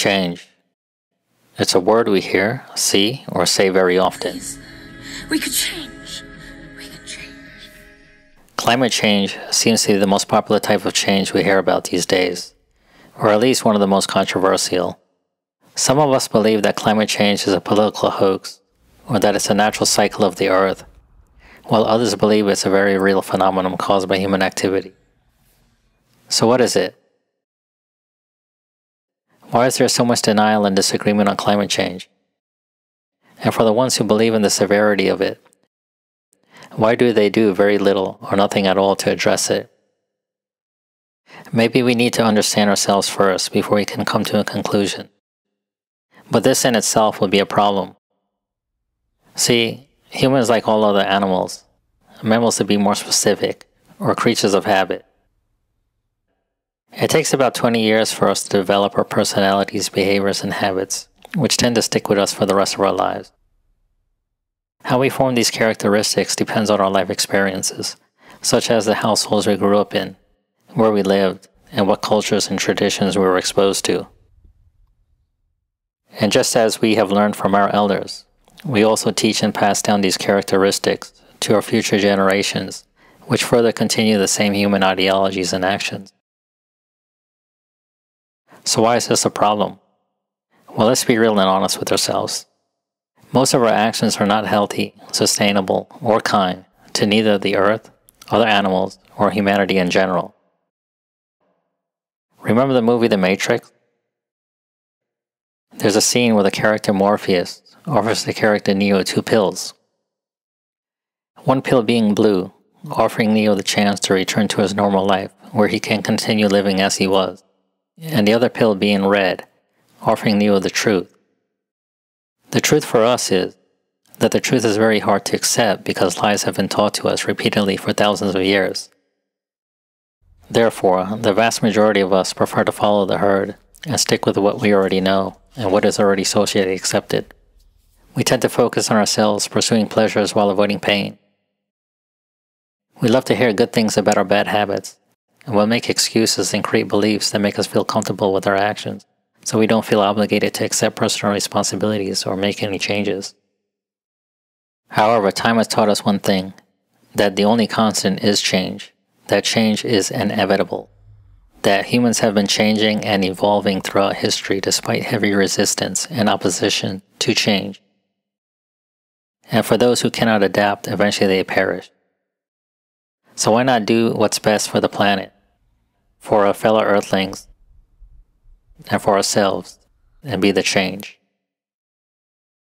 Change. It's a word we hear, see, or say very often. Please, we could change. We could change. Climate change seems to be the most popular type of change we hear about these days, or at least one of the most controversial. Some of us believe that climate change is a political hoax, or that it's a natural cycle of the Earth, while others believe it's a very real phenomenon caused by human activity. So what is it? Why is there so much denial and disagreement on climate change? And for the ones who believe in the severity of it, why do they do very little or nothing at all to address it? Maybe we need to understand ourselves first before we can come to a conclusion. But this in itself would be a problem. See, humans, like all other animals, mammals to be more specific, or creatures of habit. It takes about 20 years for us to develop our personalities, behaviors, and habits, which tend to stick with us for the rest of our lives. How we form these characteristics depends on our life experiences, such as the households we grew up in, where we lived, and what cultures and traditions we were exposed to. And just as we have learned from our elders, we also teach and pass down these characteristics to our future generations, which further continue the same human ideologies and actions. So why is this a problem? Well, let's be real and honest with ourselves. Most of our actions are not healthy, sustainable, or kind to neither the Earth, other animals, or humanity in general. Remember the movie The Matrix? There's a scene where the character Morpheus offers the character Neo 2 pills. One pill being blue, offering Neo the chance to return to his normal life, where he can continue living as he was, and the other pill being red, offering Neo the truth. The truth for us is that the truth is very hard to accept because lies have been taught to us repeatedly for thousands of years. Therefore, the vast majority of us prefer to follow the herd and stick with what we already know and what is already socially accepted. We tend to focus on ourselves, pursuing pleasures while avoiding pain. We love to hear good things about our bad habits, and we'll make excuses and create beliefs that make us feel comfortable with our actions, so we don't feel obligated to accept personal responsibilities or make any changes. However, time has taught us one thing, that the only constant is change, that change is inevitable, that humans have been changing and evolving throughout history despite heavy resistance and opposition to change. And for those who cannot adapt, eventually they perish. So why not do what's best for the planet, for our fellow Earthlings, and for ourselves, and be the change?